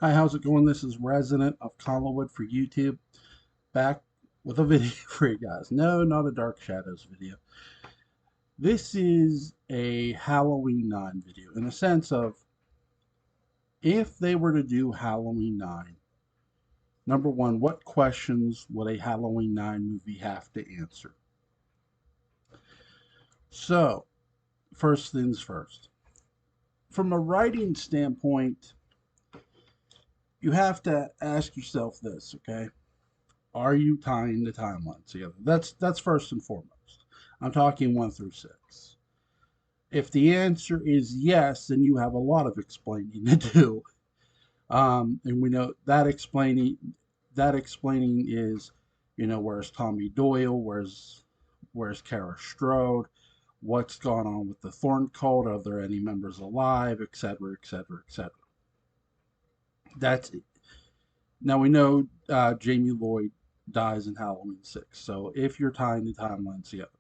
Hi, how's it going? This is Resident of Collinwood for YouTube, back with a video for you guys. No, not a Dark Shadows video. This is a Halloween 9 video in the sense of if they were to do Halloween 9, number one, what questions would a Halloween 9 movie have to answer? So, first things first. From a writing standpoint, you have to ask yourself this, okay? Are you tying the timelines together? That's first and foremost. I'm talking 1 through 6. If the answer is yes, then you have a lot of explaining to do. And we know that explaining is, where's Tommy Doyle, where's Kara Strode, what's gone on with the Thorn Cult, are there any members alive, etc., etc., etc. That's it. Now we know Jamie Lloyd dies in Halloween 6. So if you're tying the timelines together,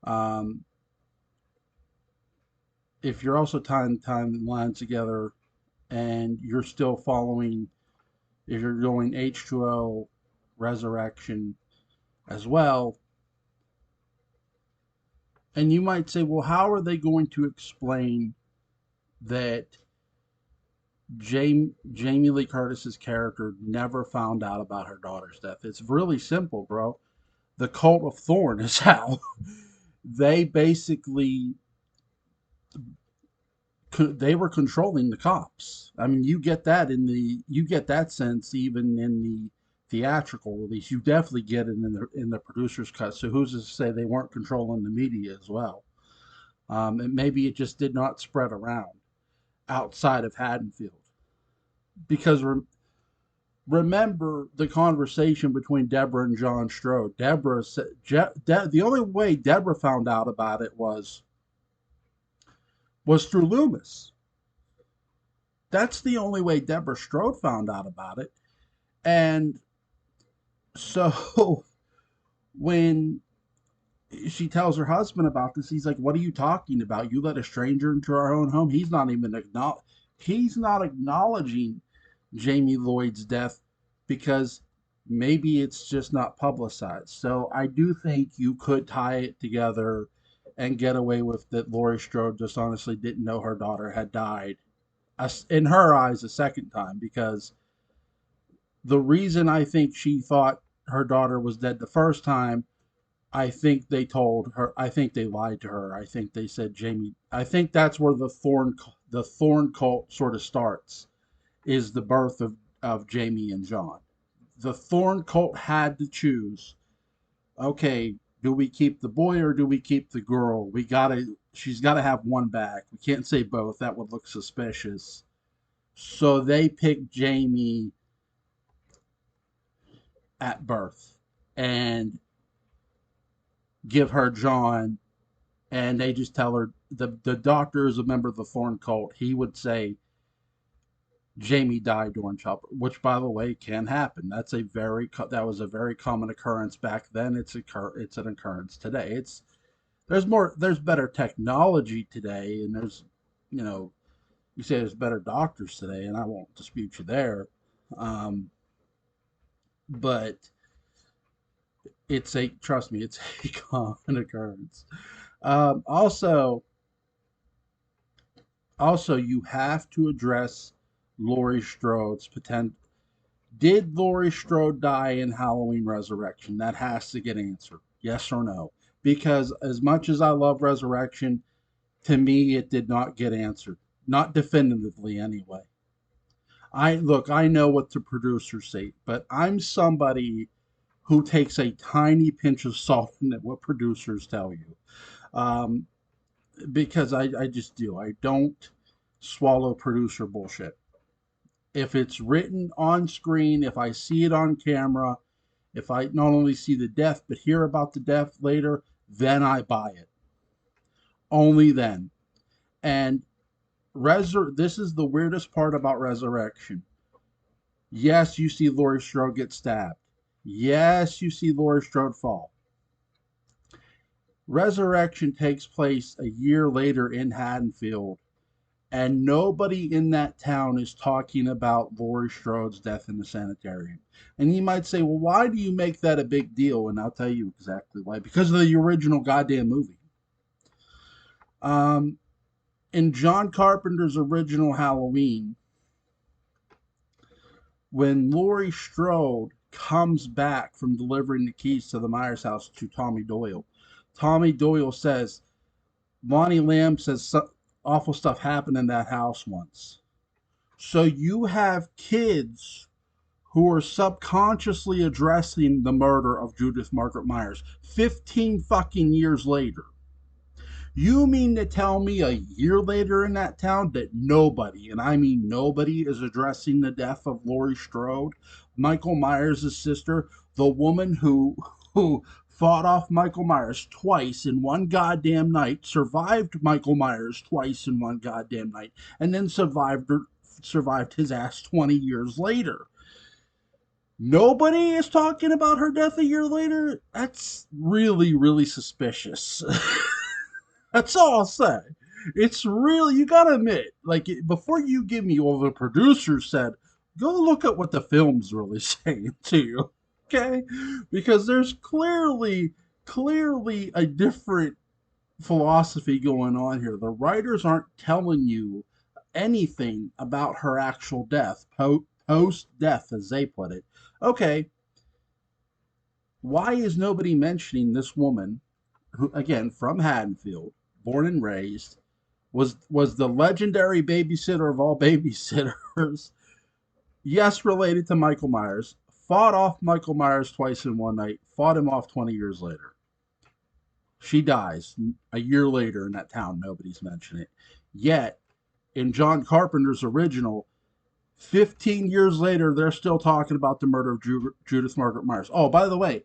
um, if you're also tying the timelines together and you're still following, if you're going H2O resurrection as well, and you might say, well, how are they going to explain that Jamie Lee Curtis's character never found out about her daughter's death? It's really simple, bro. The Cult of Thorn is how they basically they were controlling the cops. I mean, you get that sense even in the theatrical release. You definitely get it in the producer's cut. So who's to say they weren't controlling the media as well? And maybe it just did not spread around outside of Haddonfield because remember the conversation between Deborah and John Strode. Deborah said the only way Deborah found out about it was through Loomis. That's the only way Deborah Strode found out about it. And so when she tells her husband about this, he's like, "What are you talking about? You let a stranger into our own home?" He's not acknowledging Jamie Lloyd's death because maybe it's just not publicized. So I do think you could tie it together and get away with that Laurie Strode just honestly didn't know her daughter had died in her eyes a second time, because the reason I think she thought her daughter was dead the first time, I think they told her. I think they lied to her. I think they said Jamie. I think that's where the Thorn cult sort of starts. Is the birth of Jamie and John. The Thorn cult had to choose. Okay, do we keep the boy or do we keep the girl? We gotta. She's got to have one back. We can't say both. That would look suspicious. So they picked Jamie at birth and give her John, and they just tell her the doctor is a member of the Thorn cult. He would say Jamie died during childbirth, which by the way can happen. That was a very common occurrence back then. It's an occurrence today. There's better technology today, and you know you say there's better doctors today, and I won't dispute you there. Um, but trust me, it's a common occurrence. Um, also, Also, you have to address Laurie Strode's potential. Did Laurie Strode die in Halloween Resurrection? That has to get answered. Yes or no? Because as much as I love Resurrection, to me it did not get answered. Not definitively anyway. I know what the producers say, but I'm somebody who takes a tiny pinch of salt in what producers tell you. Um, because I just do. I don't swallow producer bullshit. If it's written on screen, if I see it on camera, if I not only see the death but hear about the death later, then I buy it. Only then. And this is the weirdest part about Resurrection. Yes, you see Laurie Strode get stabbed. Yes, you see Laurie Strode fall. Resurrection takes place a year later in Haddonfield, And nobody in that town is talking about Laurie Strode's death in the sanitarium. And you might say, well, why do you make that a big deal? And I'll tell you exactly why. Because of the original goddamn movie. Um, in John Carpenter's original Halloween, when Laurie Strode comes back from delivering the keys to the Myers house to Tommy Doyle, Tommy Doyle says, Lonnie Lamb says awful stuff happened in that house once. So you have kids who are subconsciously addressing the murder of Judith Margaret Myers 15 fucking years later. You mean to tell me a year later in that town that nobody, and I mean nobody, is addressing the death of Laurie Strode, Michael Myers' sister, the woman who fought off Michael Myers twice in one goddamn night, survived Michael Myers twice in one goddamn night, and then survived his ass 20 years later. Nobody is talking about her death a year later? That's really, really suspicious. That's all I'll say. It's really, you gotta admit, like, before you give me all the producer said, go look at what the film's really saying to you, okay? Because there's clearly a different philosophy going on here. The writers aren't telling you anything about her actual death, post death, as they put it. Okay, why is nobody mentioning this woman who, again, from Haddonfield, born and raised, was the legendary babysitter of all babysitters? Yes, related to Michael Myers. Fought off Michael Myers twice in one night. Fought him off 20 years later. She dies a year later in that town. Nobody's mentioned it. Yet, in John Carpenter's original, 15 years later, they're still talking about the murder of Judith Margaret Myers. Oh, by the way,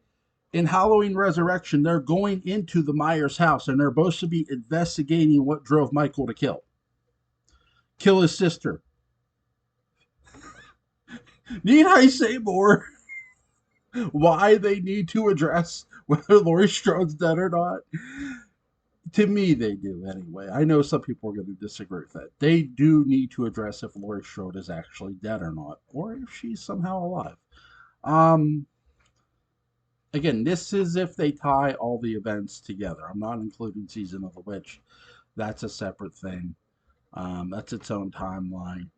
in Halloween Resurrection, they're going into the Myers house and they're supposed to be investigating what drove Michael to kill his sister. Need I say more? Why they need to address whether Laurie Strode's dead or not? To me, they do anyway. I know some people are going to disagree with that. They do need to address if Laurie Strode is actually dead or not, or if she's somehow alive. Um, Again, this is if they tie all the events together. I'm not including Season of the Witch. That's a separate thing. That's its own timeline.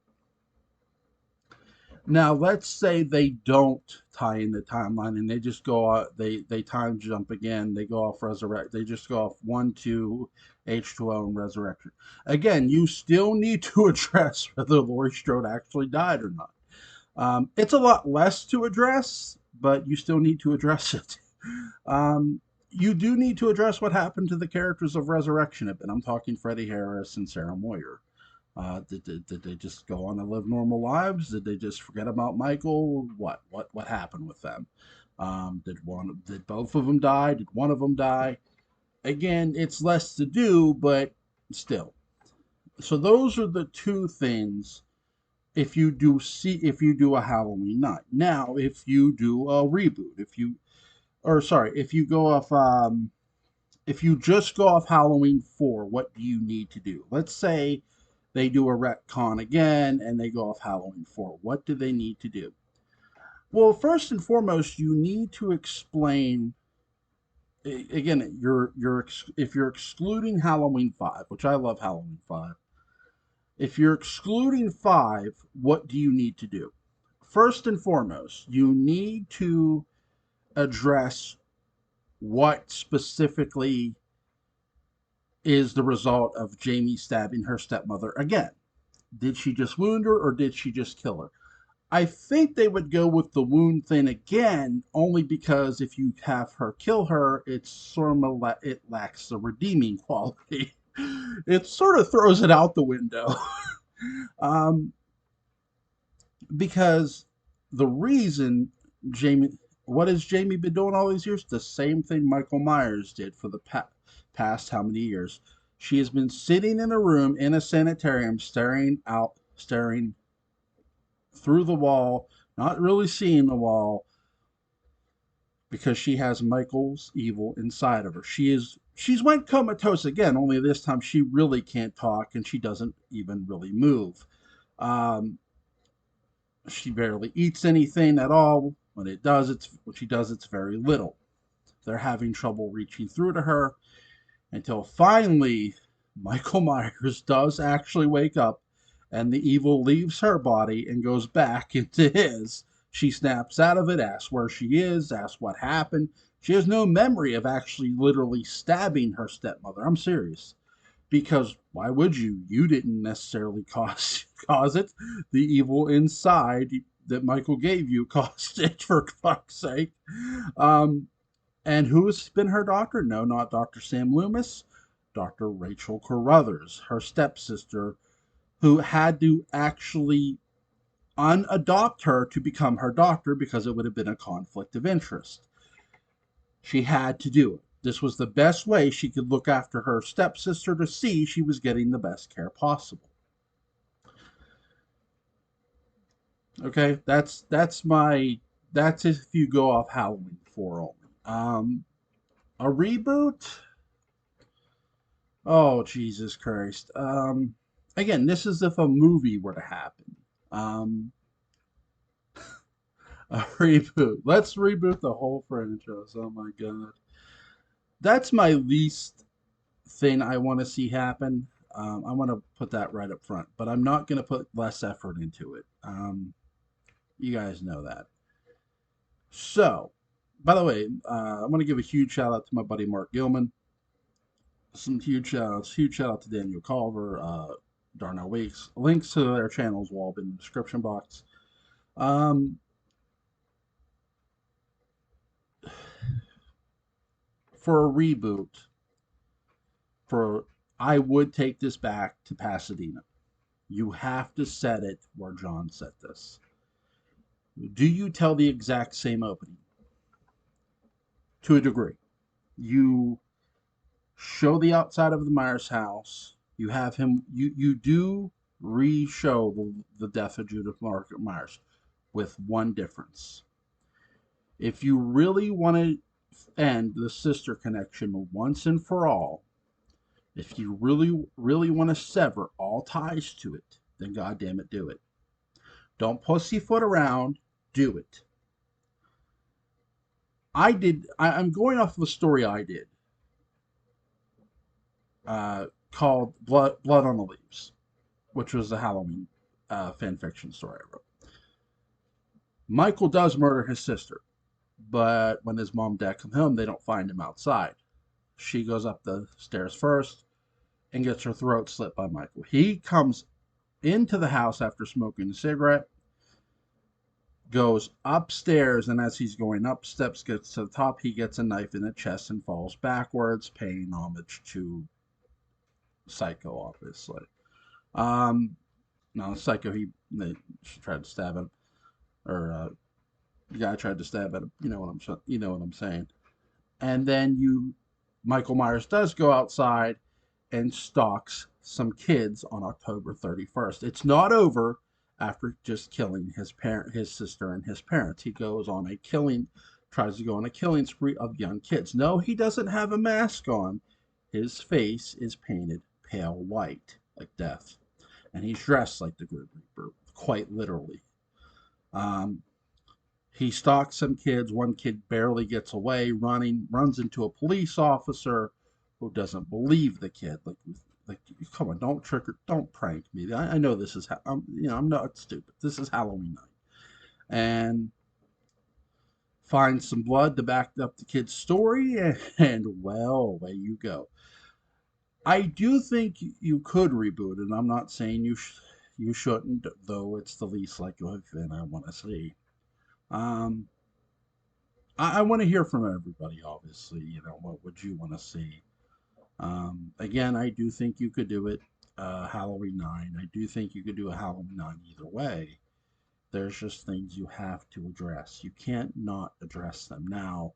Now, let's say they don't tie in the timeline and they just go they time jump again. They go off resurrect. They just go off 1, 2, H2O and resurrection. Again, you still need to address whether Laurie Strode actually died or not. It's a lot less to address, but you still need to address it. You do need to address what happened to the characters of Resurrection, and I'm talking Freddie Harris and Sarah Moyer. Did they just go on and live normal lives? Did they just forget about Michael? What happened with them? Did both of them die? Did one of them die? Again, it's less to do, but still. So those are the two things. If you do a Halloween night. Now, if you do a reboot, if you go off if you just go off Halloween 4, what do you need to do? Let's say they do a retcon again and they go off Halloween 4. What do they need to do? Well, first and foremost, you need to explain. Again, if you're excluding Halloween 5, which I love Halloween 5. If you're excluding 5, what do you need to do? First and foremost, you need to address what specifically is the result of Jamie stabbing her stepmother again. Did she just wound her or did she just kill her? I think they would go with the wound thing again, only because if you have her kill her, it's sort of it lacks the redeeming quality. It sort of throws it out the window. um, because the reason Jamie, what has Jamie been doing all these years? The same thing Michael Myers did for the past how many years? She has been sitting in a room in a sanitarium, staring through the wall, not really seeing the wall, because she has Michael's evil inside of her. She's went comatose again, only this time she really can't talk and she doesn't even really move. Um, she barely eats anything at all. When she does, it's very little. They're having trouble reaching through to her until finally Michael Myers does actually wake up and the evil leaves her body and goes back into his. She snaps out of it, asks where she is, asks what happened. She has no memory of actually literally stabbing her stepmother. I'm serious. Because why would you? You didn't necessarily cause it. The evil inside that Michael gave you caused it, for fuck's sake. Um, and who's been her doctor? No, not Dr. Sam Loomis. Dr. Rachel Carruthers, her stepsister, who had to actually unadopt her to become her doctor because it would have been a conflict of interest. She had to do it. This was the best way she could look after her stepsister to see she was getting the best care possible. Okay, that's if you go off Halloween 4 only. A reboot. Oh, Jesus Christ. Again, this is if a movie were to happen. Um, a reboot. Let's reboot the whole franchise. Oh my God. That's my least thing I want to see happen. I want to put that right up front, but I'm not going to put less effort into it. You guys know that. So, by the way, I want to give a huge shout out to my buddy Mark Gilman. Some huge shout outs. Huge shout out to Daniel Culver, Darnell Weeks. Links to their channels will all be in the description box. Um, for a reboot, for I would take this back to Pasadena. You have to set it where John set this. Do you tell the exact same opening? To a degree. You show the outside of the Myers house. You have him. You do re-show the death of Judith Myers, with one difference. If you really want to end the sister connection once and for all, if you really want to sever all ties to it, then goddamn it, do it. Don't pussyfoot around. Do it. I'm going off of a story I did, called Blood on the Leaves, which was a Halloween fan fiction story I wrote. Michael does murder his sister, but when his mom and dad come home, they don't find him outside. She goes up the stairs first and gets her throat slit by Michael. He comes into the house after smoking a cigarette, goes upstairs, and as he's going up steps, gets to the top, he gets a knife in the chest and falls backwards, paying homage to Psycho, obviously. Um, no, Psycho, she tried to stab him, or the guy tried to stab at him. You know what I'm saying. And then Michael Myers does go outside and stalks some kids on October 31st. It's not over after just killing his sister, and his parents. He goes on a killing, tries to go on a killing spree of young kids. No, he doesn't have a mask on. His face is painted pale white, like death, and he's dressed like the Grim Reaper, quite literally. Um, he stalks some kids. One kid barely gets away, runs into a police officer who doesn't believe the kid. Like, come on, don't prank me. I know this is, I'm not stupid. This is Halloween night, and finds some blood to back up the kid's story, and well, away you go. I do think you could reboot it. I'm not saying you shouldn't, though it's the least likely thing I want to see. Um, I want to hear from everybody, obviously. What would you want to see? Again, I do think you could do it Halloween 9. I do think you could do a Halloween 9 either way. There's just things you have to address. You can't not address them. Now,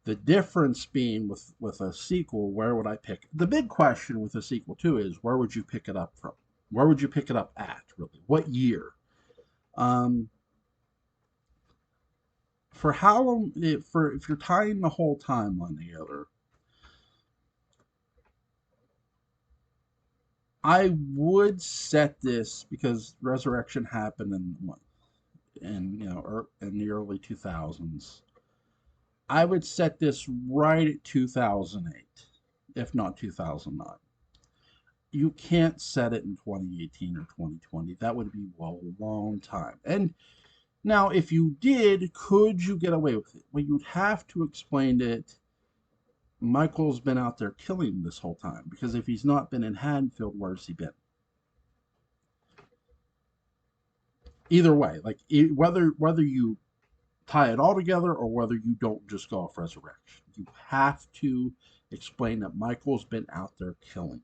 the difference being with a sequel, where would I pick? The big question with a sequel, too, is where would you pick it up from? Where would you pick it up at, really? What year? Um, for how long, if you're tying the whole timeline together, I would set this because Resurrection happened in the early 2000s. I would set this right at 2008, if not 2009. You can't set it in 2018 or 2020. That would be a long time. And now, if you did, could you get away with it? Well, you'd have to explain it. Michael's been out there killing this whole time, because if he's not been in Haddonfield, where's he been? Either way, like whether you tie it all together or whether you don't just go off Resurrection, you have to explain that Michael's been out there killing.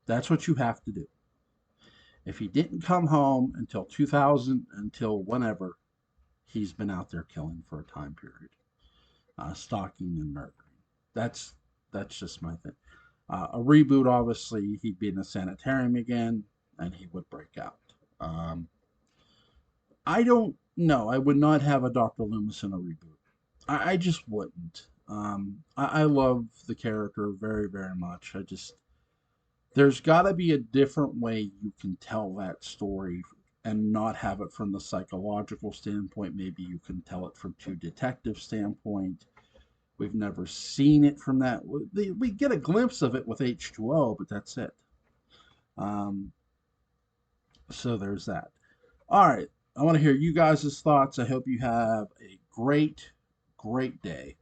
That's what you have to do. If he didn't come home until 2000, until whenever, he's been out there killing for a time period, stalking and murdering. That's that's just my thing. A reboot, obviously, he'd be in a sanitarium again, and he would break out. I don't know. I would not have a Doctor Loomis in a reboot. I just wouldn't. I love the character very, very much. There's got to be a different way you can tell that story and not have it from the psychological standpoint. Maybe you can tell it from two detective standpoint. We've never seen it from that. We get a glimpse of it with H2O, but that's it. Um, so there's that. All right. I want to hear you guys' thoughts. I hope you have a great, great day.